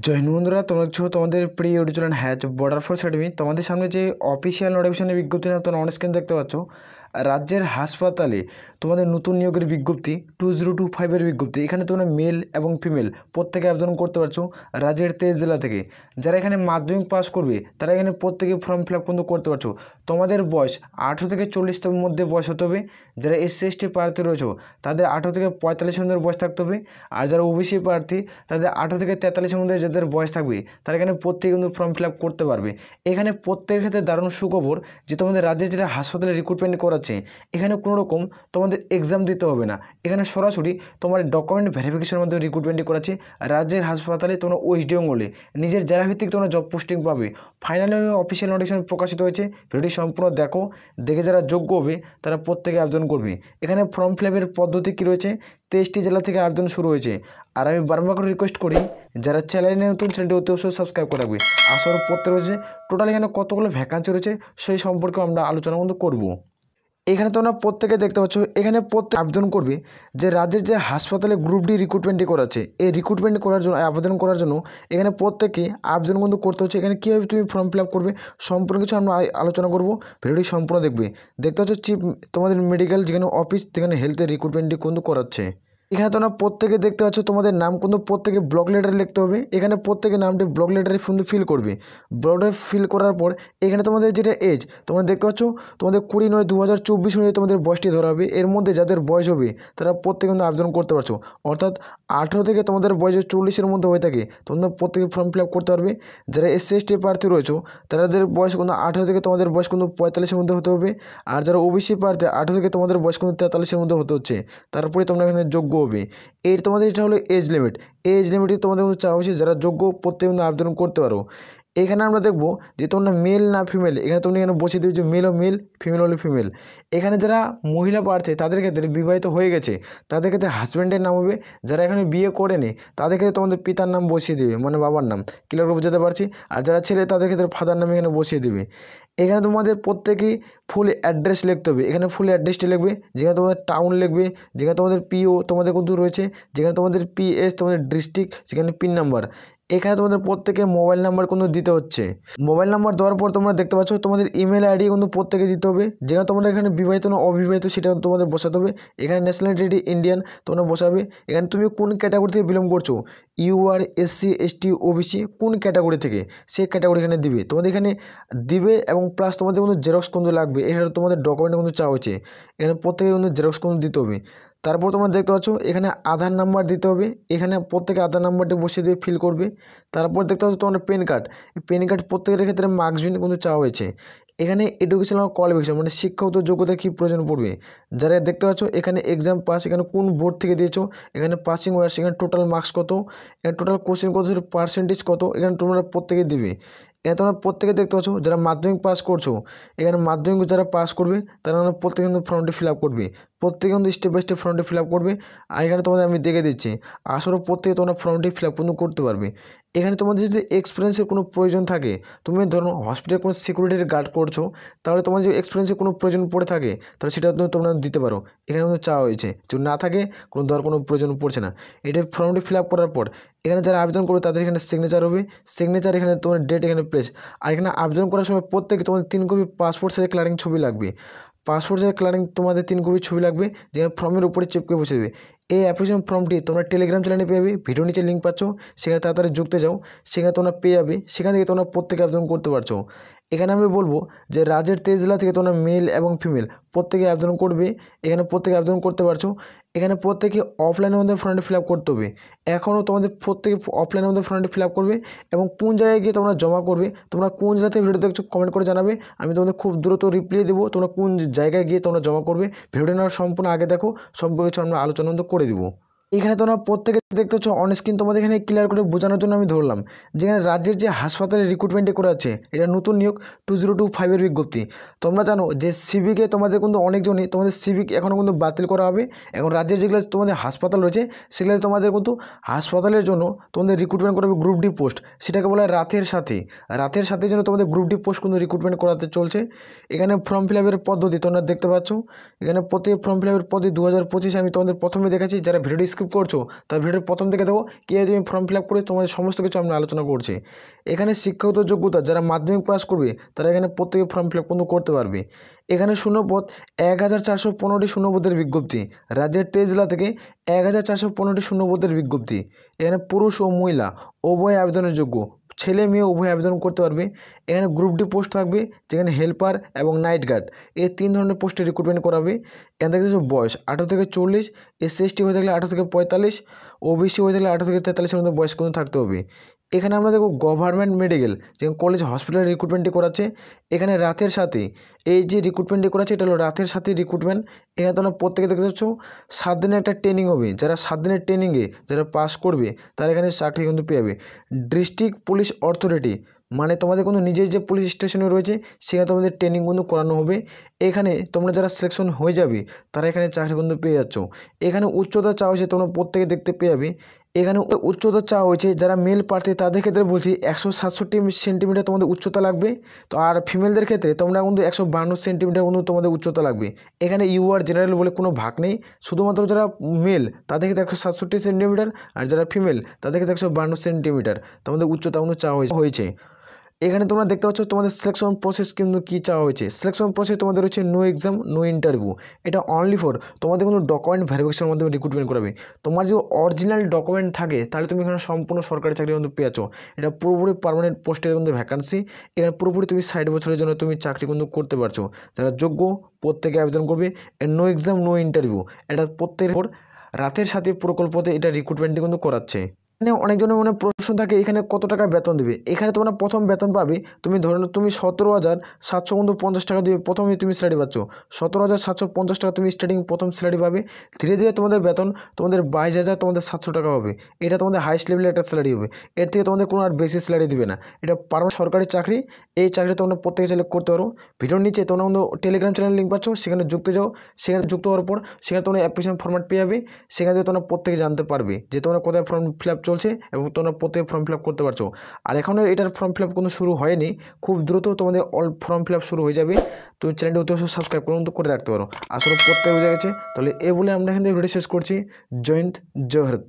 জয় হিন্দ বন্ধুরা, তোমরা দেখছো তোমাদের প্রিয় YouTube channel Hatch Border Force Academy. তোমাদের সামনে যে অফিসিয়াল নোটিফিকেশনের বিজ্ঞপ্তি তোমরা অন স্ক্রিন দেখতে পাচ্ছ। রাজ্যের হাসপাতালে তোমাদের নতুন নিয়োগের বিজ্ঞপ্তি 2025-এর বিজ্ঞপ্তি। এখানে তোমরা মেল এবং ফিমেল প্রত্যেকে আবেদন করতে পারছো রাজ্যের 23 জেলা থেকে। যারা এখানে মাধ্যমিক পাস করবে তারা এখানে প্রত্যেকে ফর্ম ফিল আপ কিন্তু করতে পারছো। তোমাদের বয়স 18 থেকে 40-এর মধ্যে বয়স হতে হবে। যারা SC/ST প্রার্থী রয়েছে তাদের 18 থেকে 45 মধ্যে বয়স থাকতে হবে। আর যারা ওবিসি প্রার্থী তাদের 18 থেকে 43-এর মধ্যে যাদের বয়স থাকবে তারা এখানে প্রত্যেকে কিন্তু ফর্ম ফিল আপ করতে পারবে। এখানে প্রত্যেকের ক্ষেত্রে দারুণ সুখবর যে তোমাদের রাজ্যে যেটা হাসপাতালে রিক্রুটমেন্ট করাচ্ছে এখানে কোনো রকম তোমাদের এক্সাম দিতে হবে না। এখানে সরাসরি তোমার ডকুমেন্ট ভেরিফিকেশনের মাধ্যমে রিক্রুটমেন্টই করাচ্ছে। রাজ্যের হাসপাতালে তোমরা ওয়েস্ট বেঙ্গলে নিজের জেলা ভিত্তিক তোমরা জব পোস্টিং পাবে। ফাইনালি অফিসিয়াল নোটিফিকেশন প্রকাশিত হয়েছে। ভিডিওটি সম্পূর্ণ দেখো, দেখে যারা যোগ্য হবে তারা প্রত্যেকে আবেদন করবে। এখানে ফর্ম ফিল আপের পদ্ধতি কী রয়েছে, 23টি জেলা থেকে আবেদন শুরু হয়েছে। আর আমি বারবার করে রিকোয়েস্ট করি যারা চ্যানেলে নতুন চ্যানেলটি অতি অবশ্যই সাবস্ক্রাইব করে রাখবে। আসার পড়তে রয়েছে টোটাল এখানে কতগুলো ভ্যাকান্সি রয়েছে সেই সম্পর্কে আমরা আলোচনা কিন্তু করবো। এখানে তোমরা প্রত্যেকে দেখতে পাচ্ছ এখানে প্রত্যেক আবেদন করবে যে রাজ্যের যে হাসপাতালে গ্রুপ ডি রিক্রুটমেন্টটি করাচ্ছে এই রিক্রুটমেন্ট করার জন্য আবেদন করার জন্য এখানে প্রত্যেকে আবেদন কিন্তু করতে হচ্ছে। এখানে কীভাবে তুমি ফর্ম ফিল আপ করবে সম্পূর্ণ কিছু আমরা আলোচনা করবো। ভিডিওটি সম্পূর্ণ দেখবে। দেখতে পাচ্ছ চিফ তোমাদের মেডিকেল যেখানে অফিস যেখানে হেলথের রিক্রুটমেন্টটি কিন্তু করাচ্ছে। এখানে তোমরা প্রত্যেকে দেখতে পাচ্ছ তোমাদের নাম কিন্তু প্রত্যেকে ব্লক লেটারে লিখতে হবে। এখানে প্রত্যেকে নামটি ব্লক লেটারে কিন্তু ফিল করবে। ব্লক লেটারে ফিল করার পর এখানে তোমাদের যেটা এজ তোমরা দেখতে পাচ্ছ তোমাদের 20/9/2024 অনুযায়ী তোমাদের বয়সটি ধরা হবে। এর মধ্যে যাদের বয়স হবে তারা প্রত্যেকে কিন্তু আবেদন করতে পারছো। অর্থাৎ 18 থেকে তোমাদের বয়স 40-এর মধ্যে হয়ে থাকে তোমরা প্রত্যেকে ফর্ম ফিল আপ করতে পারবে। যারা SC/ST প্রার্থী রয়েছে তাদের বয়স কিন্তু 18 থেকে তোমাদের বয়স কিন্তু 45-এর মধ্যে হতে হবে। আর যারা ওবিসি প্রার্থী 18 থেকে তোমাদের বয়স কিন্তু 43-এর মধ্যে হতে হচ্ছে। তারপরে তোমরা এখানে যোগ্য হবে। এর তোমাদের এটা হলো এজ লিমিট। এজ লিমিটে তোমাদের কিন্তু চাওয়া হয়েছে যারা যোগ্য প্রত্যেকে কিন্তু আবেদন করতে পারো। এখানে আমরা দেখবো যে তোমরা মেল না ফিমেল, এখানে তোমরা এখানে বসিয়ে দেবে যে মেল ও মেল, ফিমেল হলে ফিমেল। এখানে যারা মহিলা প্রার্থী তাদের ক্ষেত্রে বিবাহিত হয়ে গেছে তাদের ক্ষেত্রে হাজব্যান্ডের নাম হবে। যারা এখানে বিয়ে করেনি তাদের ক্ষেত্রে তোমাদের পিতার নাম বসিয়ে দেবে, মানে বাবার নাম। ক্লিয়ার করে বোঝাতে পারছি? আর যারা ছেলে তাদের ক্ষেত্রে ফাদার নাম এখানে বসিয়ে দেবে। এখানে তোমাদের প্রত্যেকেই ফুল অ্যাড্রেস লিখতে হবে। এখানে ফুল অ্যাড্রেসটি লিখবে, যেখানে তোমাদের টাউন লিখবে, যেখানে তোমাদের PO তোমাদের কিন্তু রয়েছে, যেখানে তোমাদের PS তোমাদের ডিস্ট্রিক্ট, সেখানে পিন নাম্বার। এখানে তোমাদের প্রত্যেকে মোবাইল নাম্বার কিন্তু দিতে হচ্ছে। মোবাইল নাম্বার দেওয়ার পর তোমরা দেখতে পাচ্ছ তোমাদের ইমেল ID কিন্তু প্রত্যেকে দিতে হবে। যেখানে তোমরা এখানে বিবাহিত না অবিবাহিত সেটা তোমাদের বসাতে হবে। এখানে ন্যাশনালিটি ইন্ডিয়ান তোমরা বসাবে। এখানে তুমি কোন ক্যাটাগরি থেকে বিলং করছো, UR SC/ST OBC কোন ক্যাটাগরি থেকে সেই ক্যাটাগরি এখানে দিবে। তোমাদের এখানে দিবে এবং প্লাস তোমাদের কিন্তু জেরক্স কিন্তু লাগবে। এখানে তোমাদের ডকুমেন্ট কিন্তু চাওয়া হচ্ছে। এখানে প্রত্যেকে কিন্তু জেরক্স কিন্তু দিতে হবে। তারপর তোমরা দেখতে পাচ্ছ এখানে আধার নাম্বার দিতে হবে। এখানে প্রত্যেকে আধার নাম্বারটি বসিয়ে দিয়ে ফিল করবে। তারপর দেখতে পাচ্ছ তোমাদের পেন কার্ড। এই পেন কার্ড প্রত্যেকের ক্ষেত্রে মার্কসবিন কিন্তু চাওয়া হয়েছে। এখানে এডুকেশনাল কোয়ালিফিকেশন মানে শিক্ষাগত যোগ্যতা কী প্রয়োজন পড়বে। যারা দেখতে পাচ্ছ এখানে এক্সাম পাস, এখানে কোন বোর্ড থেকে দিয়েছো, এখানে পাসিং ওয়ার্স, এখানে টোটাল মার্কস কত, এখানে টোটাল কোশ্চেন কত, পার্সেন্টেজ কত, এখানে তোমরা প্রত্যেকে দিবে। এখানে তোমরা প্রত্যেকে দেখতে পাচ্ছ যারা মাধ্যমিক পাস করছো এখানে মাধ্যমিক যারা পাস করবে তারা প্রত্যেকে কিন্তু ফর্মটি ফিল আপ করবে। প্রত্যেকে কিন্তু স্টেপ বাই স্টেপ ফর্মটি ফিল আপ করবে। আর এখানে তোমাদের আমি দেখে দিচ্ছি আসলে প্রত্যেকে তোমরা ফর্মটি ফিল আপ কিন্তু করতে পারবে। এখানে তোমাদের যদি এক্সপিরিয়েন্সের কোনো প্রয়োজন থাকে, তুমি ধরো হসপিটালে কোনো সিকিউরিটির গার্ড করছো, তাহলে তোমার যদি এক্সপিরিয়েন্সের কোনো প্রয়োজন পড়ে থাকে তাহলে সেটা তোমরা দিতে পারো। এখানে কিন্তু চাওয়া হয়েছে, যদি না থাকে কোনো প্রয়োজন পড়ছে না। এটা ফর্মটি ফিল আপ করার পর এখানে যারা আবেদন করবে তাদের এখানে সিগনেচার হবে। সিগনেচার এখানে তোমার ডেট এখানে প্লেস। আর এখানে আবেদন করার সময় প্রত্যেকে তোমাদের 3 কপি পাসপোর্ট সাইজের কালারিং ছবি লাগবে। পাসপোর্ট সাইজের কালারিং তোমাদের 3 কপি ছবি লাগবে, যেখানে ফর্মের উপরে চিপকে বসে দেবে। এই অ্যাপ্লিকেশন ফর্মটি তোমরা টেলিগ্রাম চ্যানেলে পেয়ে যাবে। ভিডিও নিচে লিঙ্ক পাচ্ছ, সেখানে তাড়াতাড়ি যুক্তে যাও, সেখানে তোমরা পেয়ে যাবে। সেখান থেকে তোমরা প্রত্যেকে আবেদন করতে পারছো। এখানে আমি বলবো যে রাজ্যের 23 জেলা থেকে তোমরা মেল এবং ফিমেল প্রত্যেকে আবেদন করবে। এখানে প্রত্যেকে আবেদন করতে পারছো। এখানে প্রত্যেকে অফলাইনের মধ্যে ফর্মটি ফিল আপ করতে হবে। এখনও তোমাদের প্রত্যেকে অফলাইনের মধ্যে ফর্মটি ফিল আপ করবে এবং কোন জায়গায় গিয়ে তোমরা জমা করবে, তোমরা কোন জেলা থেকে ভিডিও দেখছো কমেন্ট করে জানাবে। আমি তোমাদের খুব দ্রুত রিপ্লাই দেবো তোমরা কোন জায়গায় গিয়ে তোমরা জমা করবে। ভিডিওটা নেওয়ার সম্পূর্ণ আগে দেখো, সম্পর্কে কিছু আমরা আলোচনা করে দেবো। এখানে তোমরা প্রত্যেকে দেখতে পাচ্ছ অন স্ক্রিন তোমাদের এখানে ক্লিয়ার করে বোঝানোর জন্য আমি ধরলাম যেখানে রাজ্যের যে হাসপাতালে রিক্রুটমেন্টে করা আছে এটা নতুন নিয়োগ 2025-এর বিজ্ঞপ্তি। তোমরা জানো যে সিভিকে তোমাদের কিন্তু অনেকজনই তোমাদের সিভিক এখনও কিন্তু বাতিল করা হবে। এখন রাজ্যের যেগুলো তোমাদের হাসপাতাল রয়েছে সেগুলো তোমাদের কিন্তু হাসপাতালের জন্য তোমাদের রিক্রুটমেন্ট করাবে গ্রুপ ডি পোস্ট, সেটাকে বলা হয় রাতের সাথে। রাতের সাথে জন্য তোমাদের গ্রুপ ডি পোস্ট কিন্তু রিক্রুটমেন্ট করাতে চলছে। এখানে ফর্ম ফিল আপের পদ্ধতি তোমরা দেখতে পাচ্ছ। এখানে প্রত্যেক ফর্ম ফিল আপের পদ্ধতি 2025 আমি তোমাদের প্রথমে দেখাচ্ছি। যারা ভিডিওটি স্কিপ করছো তার ভিডিওর প্রথম থেকে দেখো কীভাবে তুমি ফর্ম ফিল আপ করে তোমাদের সমস্ত কিছু আমরা আলোচনা করছি। এখানে শিক্ষাগত যোগ্যতা যারা মাধ্যমিক পাস করবে তারা এখানে প্রত্যেকে ফর্ম ফিল আপ কিন্তু করতে পারবে। এখানে শূন্যপদ 1415টি শূন্যপদের বিজ্ঞপ্তি, রাজ্যের 23 জেলা থেকে 1415টি শূন্যপদের বিজ্ঞপ্তি। এখানে পুরুষ ও মহিলা উভয় আবেদনের যোগ্য, ছেলে মেয়ে উভয় আবেদন করতে পারবে। এখানে গ্রুপ ডি পোস্ট থাকবে, যেখানে হেল্পার এবং নাইট গার্ড এই 3 ধরনের পোস্টে রিক্রুটমেন্ট করাবে। এখানে দেখতেছো বয়স 18 থেকে 40, SC/ST হয়ে থাকলে 18 থেকে 45, OBC হয়ে থাকলে 18 থেকে 43-এর মধ্যে বয়স কিন্তু থাকতে হবে। এখানে আমরা দেখব গভর্নমেন্ট মেডিকেল যেমন কলেজ হসপিটাল রিক্রুটমেন্টটি করাচ্ছে। এখানে রাতের সাথে এই যে রিক্রুটমেন্টটি করাচ্ছে এটা হলো রাতের সাথে রিক্রুটমেন্ট। এখানে তোমরা প্রত্যেকে দেখতে পাচ্ছ 7 দিনের একটা ট্রেনিং হবে, যারা 7 দিনের ট্রেনিংয়ে যারা পাস করবে তারা এখানে চাকরি কিন্তু পেয়ে যাবে। ডিস্ট্রিক্ট পুলিশ অথরিটি মানে তোমাদের কিন্তু নিজের যে পুলিশ স্টেশনে রয়েছে সেখানে তোমাদের ট্রেনিং কিন্তু করানো হবে। এখানে তোমরা যারা সিলেকশন হয়ে যাবে তারা এখানে চাকরি কিন্তু পেয়ে যাচ্ছ। এখানে উচ্চতা চাওয়া হয়েছে, তোমরা প্রত্যেকে দেখতে পেয়ে যাবে। এখানে উচ্চতা চাওয়া হয়েছে যারা মেল প্রার্থী তাদের ক্ষেত্রে বলছি 167 সেন্টিমিটার তোমাদের উচ্চতা লাগবে। তো আর ফিমেলদের ক্ষেত্রে তোমরা কিন্তু 152 সেন্টিমিটার কিন্তু তোমাদের উচ্চতা লাগবে। এখানে ইউআর জেনারেল বলে কোনো ভাগ নেই, শুধুমাত্র যারা মেল তাদের ক্ষেত্রে 167 সেন্টিমিটার আর যারা ফিমেল তাদের ক্ষেত্রে 152 সেন্টিমিটার তোমাদের উচ্চতা কিন্তু চাওয়া হয়েছে। এখানে তোমরা দেখতে পাচ্ছ তোমাদের সিলেকশন প্রসেস কিন্তু কী চাওয়া হয়েছে। সিলেকশন প্রসেস তোমাদের হচ্ছে নো এক্সাম নো ইন্টারভিউ। এটা অনলি ফর তোমাদের কোনো ডকুমেন্ট ভেরিফিকেশনের মাধ্যমে রিক্রুটমেন্ট করাবে। তোমার যদি অরিজিনাল ডকুমেন্ট থাকে তাহলে তুমি এখানে সম্পূর্ণ সরকারি চাকরি কিন্তু পেয়েছো। এটা পুরোপুরি পার্মানেন্ট পোস্টের কিন্তু ভ্যাকান্সি। এখানে পুরোপুরি তুমি 60 বছরের জন্য তুমি চাকরি কিন্তু করতে পারছো। যারা যোগ্য প্রত্যেকে আবেদন করবে। নো এক্সাম নো ইন্টারভিউ, এটা প্রত্যেকের রাতের সাথে প্রকল্পতে এটা রিক্রুটমেন্টটি কিন্তু করাচ্ছে। এখানে অনেকজনের মনে প্রশ্ন থাকে এখানে কত টাকা বেতন দেবে। এখানে তোমরা প্রথম বেতন পাবে তুমি ধরে নাও তুমি 17,750 টাকা দিয়ে প্রথমে তুমি স্যালারি পাচ্ছ। 17,750 টাকা তুমি স্টার্টিং প্রথম স্যালারি পাবে। ধীরে ধীরে তোমাদের বেতন তোমাদের 22,000 তোমাদের 700 টাকা হবে। এটা তোমাদের হাইস্ট লেভেলের একটা স্যালারি হবে। এর থেকে তোমাদের কোনো আর বেশি স্যালারি দেবে না। এটা পার্মানেন্ট সরকারি চাকরি। এই চাকরি তোমরা প্রত্যেকে চাইলে করতে পারো। ভিডিওর নিচে তোমরা টেলিগ্রাম চ্যানেল লিঙ্ক পাচ্ছ, সেখানে যুক্ত যাও। সেখানে যুক্ত হওয়ার পর সেখানে তোমরা অ্যাপ্লিকেশন ফরম্যাট পেয়ে যাবে। সেখান থেকে তোমরা প্রত্যেকে জানতে পারবে যে তোমরা কোথায় ফর্ম ফিল আপ চলছে এবং তোমরা প্রত্যেকে ফর্ম ফিল আপ করতে পারছো। আর এখনও এটার ফর্ম ফিল আপ কোনো শুরু হয়নি, খুব দ্রুত তোমাদের অল ফর্ম ফিল আপ শুরু হয়ে যাবে। তুমি চ্যানেলটি অতি অবশ্যই সাবস্ক্রাইব করে রাখতে পারো। আসলে প্রত্যেকে বুঝে গেছে। তাহলে এ বলে আমরা এখান থেকে ভিডিও শেষ করছি। জয় হিন্দ, জয় ভারত।